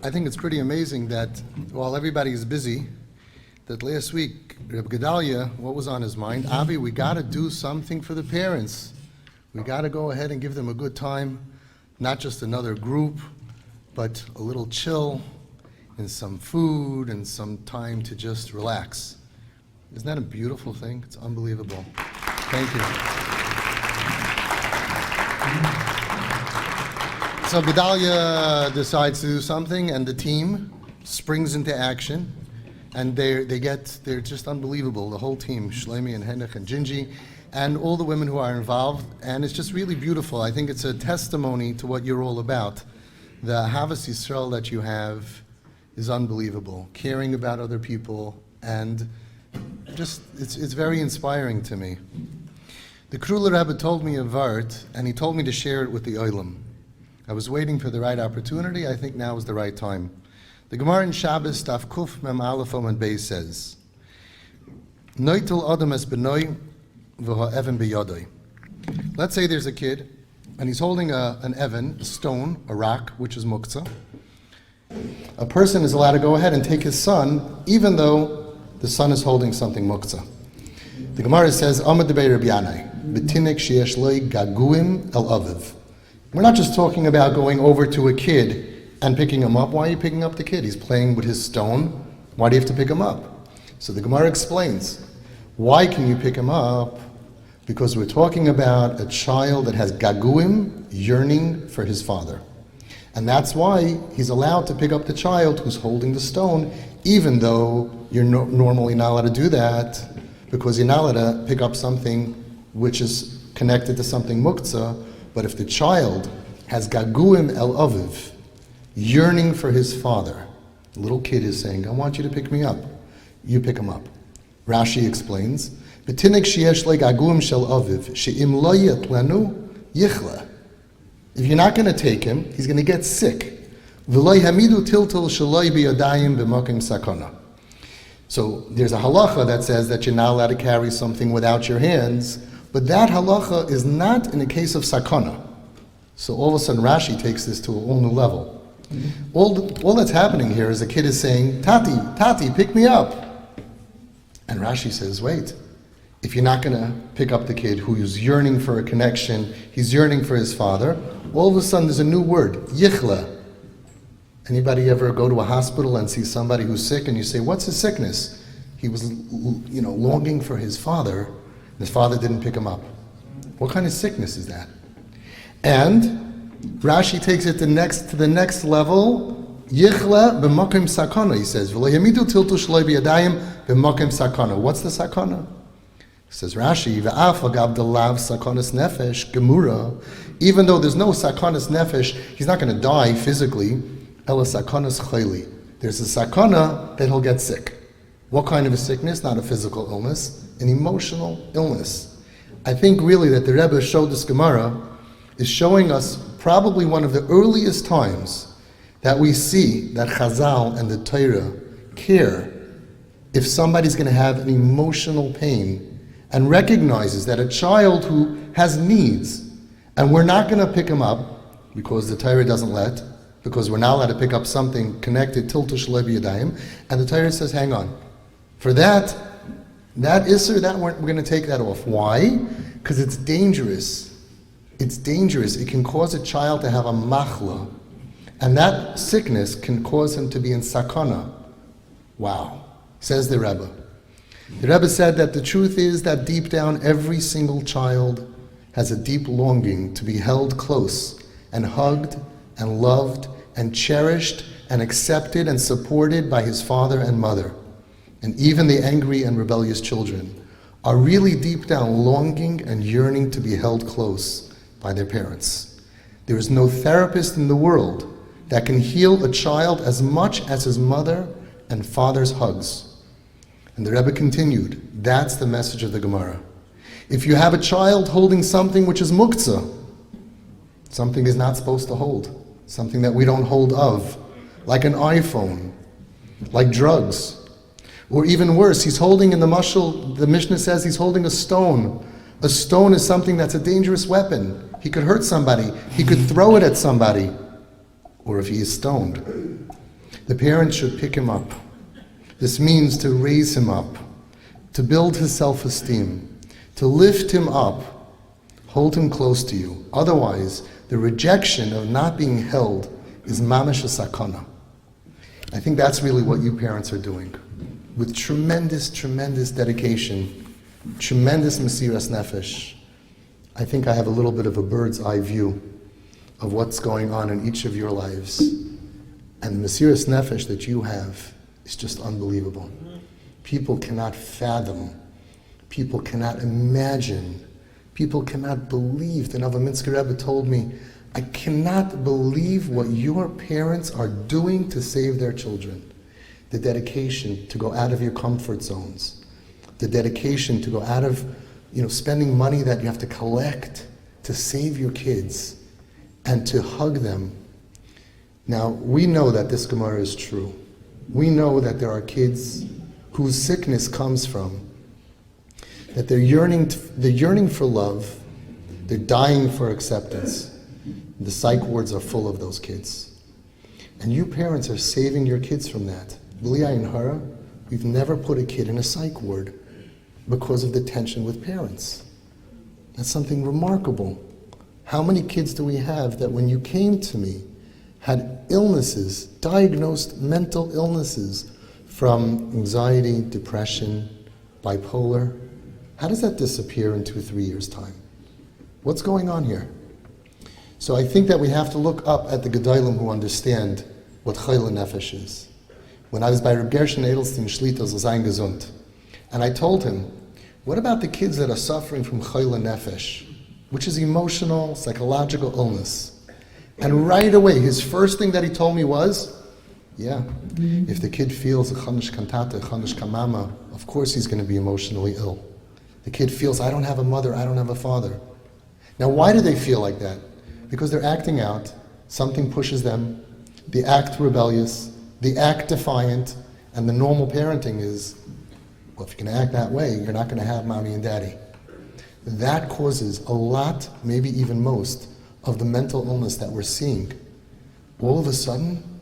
I think it's pretty amazing that while everybody is busy, that last week, Reb Gedalia, what was on his mind? Avi, we got to do something for the parents. We got to go ahead and give them a good time, not just another group, but a little chill and some food and some time to just relax. Isn't that a beautiful thing? It's unbelievable. Thank you. So Gedalia decides to do something, and the team springs into action, and they're just unbelievable. The whole team, Shlomi and Henech and Gingy, and all the women who are involved, and it's just really beautiful. I think it's a testimony to what you're all about. The Havas Yisrael that you have is unbelievable. Caring about other people, and just it's very inspiring to me. The Kruller Rebbe told me a vart, and he told me to share it with the Olam. I was waiting for the right opportunity. I think now is the right time. The Gemara in Shabbos, Daf Kuf Mem Aleph Amud Beis says, Noitel Adam es benoi v'ha even biyadoi. Let's say there's a kid, and he's holding an even, a stone, a rock, which is muktzah. A person is allowed to go ahead and take his son, even though the son is holding something muktzah. The Gemara says, Amad debei Rabbi Yanai, b'tinek sheyesh loi gaguim el aviv. We're not just talking about going over to a kid and picking him up. Why are you picking up the kid? He's playing with his stone. Why do you have to pick him up? So the Gemara explains, why can you pick him up? Because we're talking about a child that has gaguim, yearning for his father. And that's why he's allowed to pick up the child who's holding the stone, even though you're normally not allowed to do that, because you're not allowed to pick up something which is connected to something muktzah. But if the child has gaguim el aviv, yearning for his father, the little kid is saying, I want you to pick me up. You pick him up. Rashi explains, B'tinek sheyesh le gaguim shel aviv, she'im lo yetlenu yichla. If you're not going to take him, he's going to get sick. V'lo hamidu tiltil sheloi biyadayim b'mokim sakana. So there's a halacha that says that you're not allowed to carry something without your hands, but that halacha is not in a case of sakana. So all of a sudden Rashi takes this to a whole new level. All that's happening here is a kid is saying, Tati, pick me up. And Rashi says, wait, if you're not going to pick up the kid who is yearning for a connection, he's yearning for his father, all of a sudden there's a new word, yichla. Anybody ever go to a hospital and see somebody who's sick and you say, what's his sickness? He was, longing for his father. His father didn't pick him up. What kind of sickness is that? And Rashi takes it to the next level. Yichla b'makim sakana, he says. V'lo yamidu tiltu shloi b'yadayim b'makim sakana. What's the sakana? Says Rashi, V'af agab delav sakanas nefesh gemura. Even though there's no sakanas nefesh, he's not going to die physically. Ela sakanas chayli. There's a sakana that he'll get sick. What kind of a sickness? Not a physical illness. An emotional illness. I think really that the Rebbe showed this Gemara is showing us probably one of the earliest times that we see that Chazal and the Torah care if somebody's going to have an emotional pain and recognizes that a child who has needs and we're not going to pick him up because the Torah doesn't let, because we're not allowed to pick up something connected till to Shalei B'Yadayim, and the Torah says, hang on. For that Isser, we're going to take that off. Why? Because it's dangerous. It's dangerous. It can cause a child to have a machla. And that sickness can cause him to be in sakana. Wow. Says the Rebbe. The Rebbe said that the truth is that deep down every single child has a deep longing to be held close and hugged and loved and cherished and accepted and supported by his father and mother. And even the angry and rebellious children are really deep down longing and yearning to be held close by their parents. There is no therapist in the world that can heal a child as much as his mother and father's hugs. And the Rebbe continued, that's the message of the Gemara. If you have a child holding something which is muktzah, something is not supposed to hold, something that we don't hold of, like an iPhone, like drugs, or even worse, he's holding in the mashal, the Mishnah says he's holding a stone. A stone is something that's a dangerous weapon. He could hurt somebody. He could throw it at somebody. Or if he is stoned. The parents should pick him up. This means to raise him up, to build his self-esteem, to lift him up, hold him close to you. Otherwise, the rejection of not being held is mamash sakana. I think that's really what you parents are doing. With tremendous, tremendous dedication, tremendous mesiras nefesh. I think I have a little bit of a bird's eye view of what's going on in each of your lives. And the mesiras nefesh that you have is just unbelievable. People cannot fathom. People cannot imagine. People cannot believe. The Novominsker Rebbe told me, I cannot believe what your parents are doing to save their children. The dedication to go out of your comfort zones. The dedication to go out of, spending money that you have to collect to save your kids and to hug them. Now, we know that this Gemara is true. We know that there are kids whose sickness comes from that they're yearning for love, they're dying for acceptance. The psych wards are full of those kids. And you parents are saving your kids from that. B'li ayin hara, we've never put a kid in a psych ward because of the tension with parents. That's something remarkable. How many kids do we have that when you came to me had illnesses, diagnosed mental illnesses from anxiety, depression, bipolar? How does that disappear in 2-3 years' time? What's going on here? So I think that we have to look up at the Gedolim who understand what Chayla Nefesh is. When I was by Reb Gershon Edelstein Shlita Zayin Gesund, and I told him, what about the kids that are suffering from Chayla Nefesh, which is emotional, psychological illness? And right away, his first thing that he told me was, if the kid feels a chanish kantata, chanish kamama, of course he's going to be emotionally ill. The kid feels, I don't have a mother, I don't have a father. Now, why do they feel like that? Because they're acting out, something pushes them, they act rebellious, they act defiant, and the normal parenting is, well, if you're going to act that way, you're not going to have mommy and daddy. That causes a lot, maybe even most, of the mental illness that we're seeing. All of a sudden,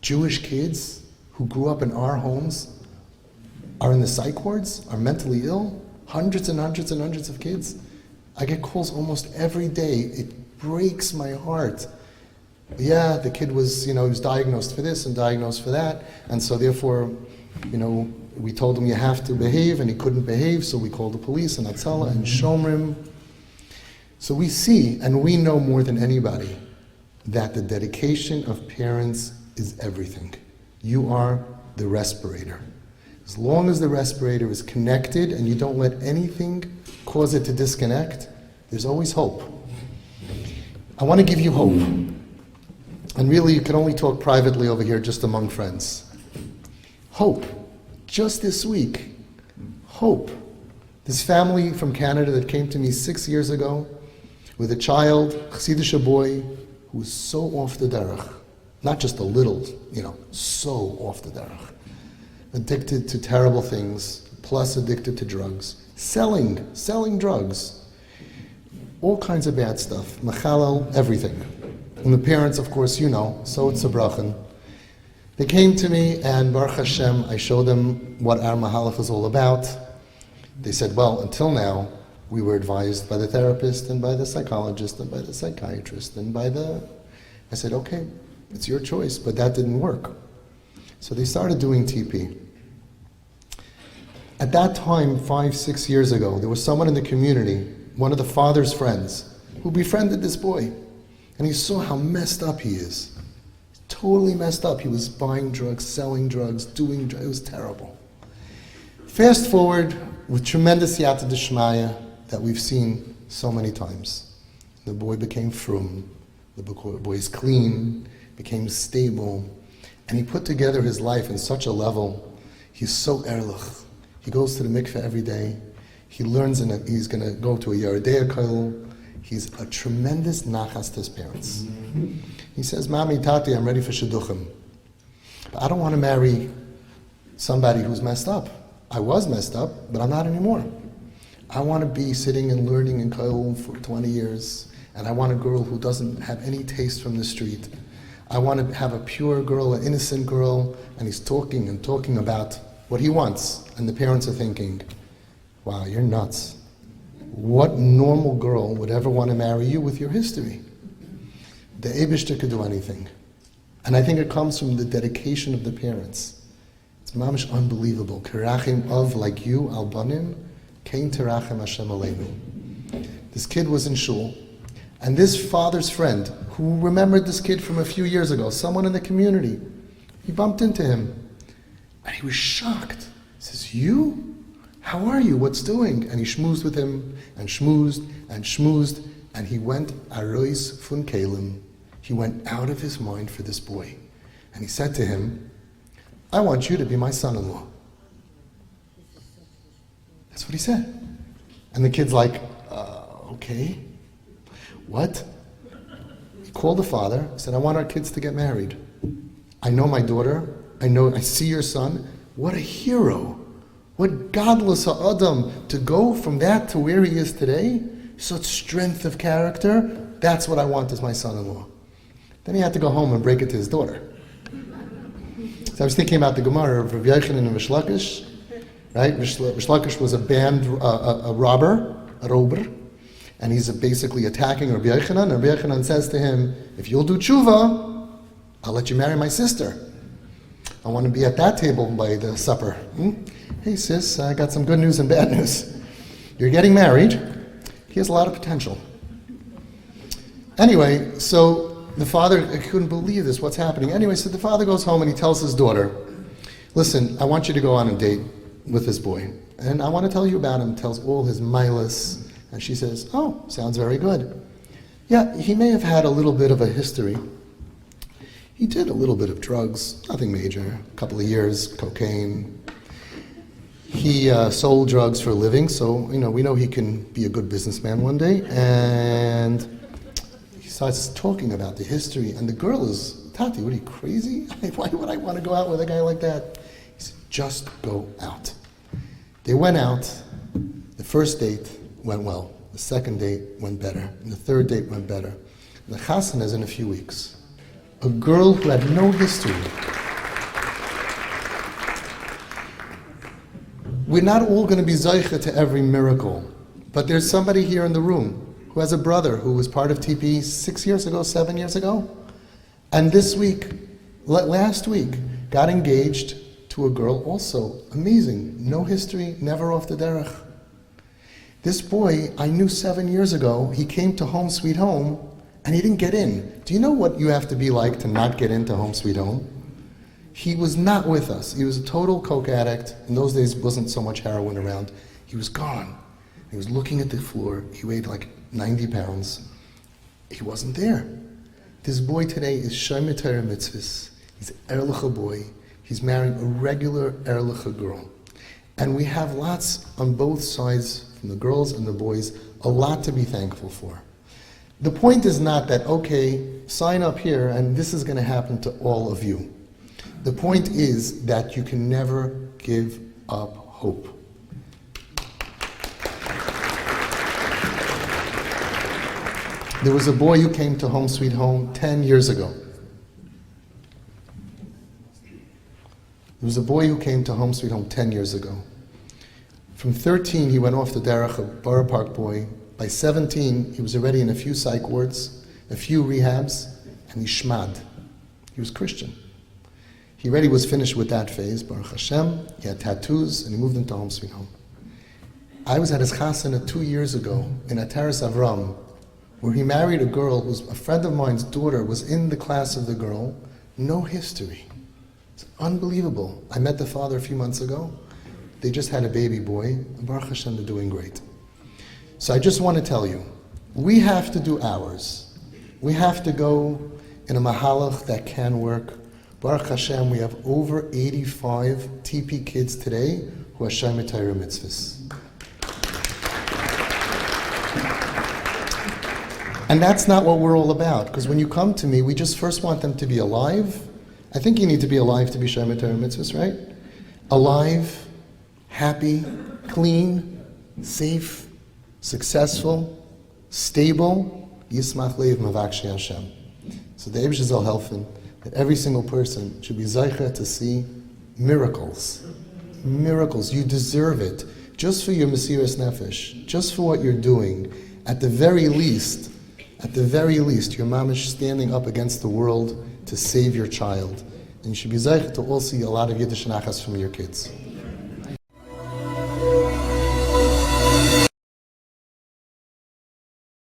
Jewish kids who grew up in our homes are in the psych wards, are mentally ill, hundreds and hundreds and hundreds of kids. I get calls almost every day. It breaks my heart. Yeah, the kid was, he was diagnosed for this and diagnosed for that, and so therefore, we told him you have to behave, and he couldn't behave, so we called the police and Atzala and Shomrim. So we see, and we know more than anybody, that the dedication of parents is everything. You are the respirator. As long as the respirator is connected and you don't let anything cause it to disconnect, there's always hope. I want to give you hope. And really, you can only talk privately over here just among friends. Hope. Just this week. Hope. This family from Canada that came to me 6 years ago with a child, Chassidish boy, who was so off the derech. Not just a little, so off the derech. Addicted to terrible things, plus addicted to drugs. Selling drugs. All kinds of bad stuff. Machalal, everything. And the parents, of course, so it's a brachen. They came to me, and Baruch Hashem, I showed them what our mahalach is all about. They said, well, until now, we were advised by the therapist, and by the psychologist, and by the psychiatrist, and I said, okay, it's your choice, but that didn't work. So they started doing TP. At that time, 5-6 years ago, there was someone in the community, one of the father's friends, who befriended this boy. And he saw how messed up he is. Totally messed up. He was buying drugs, selling drugs, doing drugs. It was terrible. Fast forward, with tremendous yata d'shmaya that we've seen so many times. The boy became frum. The boy's clean, became stable. And he put together his life in such a level. He's so erlich. He goes to the mikveh every day. He learns, he's going to go to a Yeridea Kollel. He's a tremendous nachas to his parents. He says, Mami, Tati, I'm ready for shidduchim. But I don't want to marry somebody who's messed up. I was messed up, but I'm not anymore. I want to be sitting and learning in Kollel for 20 years, and I want a girl who doesn't have any taste from the street. I want to have a pure girl, an innocent girl, and he's talking and talking about what he wants. And the parents are thinking, wow, you're nuts. What normal girl would ever want to marry you with your history? The Eibishter could do anything. And I think it comes from the dedication of the parents. It's mamish unbelievable. Kerachim of like you, albanim, kein terachem Hashem aleinu. This kid was in shul, and this father's friend, who remembered this kid from a few years ago, someone in the community, he bumped into him, and he was shocked. He says, you? How are you? What's doing? And he schmoozed with him, and schmoozed, and schmoozed, and he went arois fun kelim. He went out of his mind for this boy. And he said to him, I want you to be my son-in-law. That's what he said. And the kid's like, okay. What? He called the father, said, I want our kids to get married. I know my daughter. I see your son. What a hero. What godless ha'adam to go from that to where he is today. Such strength of character. That's what I want as my son-in-law. Then he had to go home and break it to his daughter. So I was thinking about the Gemara of Rav Yochanan and Rish Lakish. Right? Rish Lakish was a robber, a rober, and he's basically attacking Rabbi Yochanan. And Rabbi Yochanan says to him, if you'll do tshuva, I'll let you marry my sister. I want to be at that table by the supper. Hey sis, I got some good news and bad news. You're getting married. He has a lot of potential. Anyway, so the father couldn't believe this, what's happening. Anyway, so the father goes home and he tells his daughter, listen, I want you to go on a date with this boy. And I want to tell you about him. Tells all his milas. And she says, oh, sounds very good. Yeah, he may have had a little bit of a history. He did a little bit of drugs, nothing major, a couple of years, cocaine. He sold drugs for a living, so we know he can be a good businessman one day. And he starts talking about the history, and the girl is, Tati, what are you, crazy? Why would I want to go out with a guy like that? He said, just go out. They went out. The first date went well. The second date went better. And the third date went better. The chasana is in a few weeks. A girl who had no history. We're not all going to be zeicha to every miracle, but there's somebody here in the room who has a brother who was part of TP 6 years ago, 7 years ago, and this week, last week, got engaged to a girl also. Amazing. No history, never off the derech. This boy I knew 7 years ago. He came to Home Sweet Home and he didn't get in. Do you know what you have to be like to not get into Home Sweet Home? He was not with us. He was a total coke addict. In those days, wasn't so much heroin around. He was gone. He was looking at the floor. He weighed like 90 pounds. He wasn't there. This boy today is Shomer Torah Mitzvahs. He's an Erlicha boy. He's marrying a regular Erlicha girl. And we have lots on both sides, from the girls and the boys, a lot to be thankful for. The point is not that, okay, sign up here and this is going to happen to all of you. The point is that you can never give up hope. There was a boy who came to Home Sweet Home 10 years ago. There was a boy who came to Home Sweet Home 10 years ago. From 13, he went off the derech, a Borough Park boy. By 17, he was already in a few psych wards, a few rehabs, and he shmad. He was Christian. He already was finished with that phase, Baruch Hashem. He had tattoos, and he moved into Home Sweet Home. I was at his chasana 2 years ago in Ataris Avram, where he married a girl who was a friend of mine's daughter, was in the class of the girl, no history. It's unbelievable. I met the father a few months ago. They just had a baby boy, and Baruch Hashem, they're doing great. So I just want to tell you, we have to do ours. We have to go in a mahalach that can work. Baruch Hashem, we have over 85 TP kids today who are Shomer Torah Mitzvahs. And that's not what we're all about, because when you come to me, we just first want them to be alive. I think you need to be alive to be Shomer Torah Mitzvahs, right? Alive, happy, clean, safe, successful, stable, Yismach Leiv Mavakshi Hashem. So the Eibush will help that every single person should be zeicha to see miracles. Miracles. You deserve it. Just for your Mesiras Nefesh, just for what you're doing. At the very least, your mom is standing up against the world to save your child. And you should be zeicha to all see a lot of Yiddish nachas from your kids.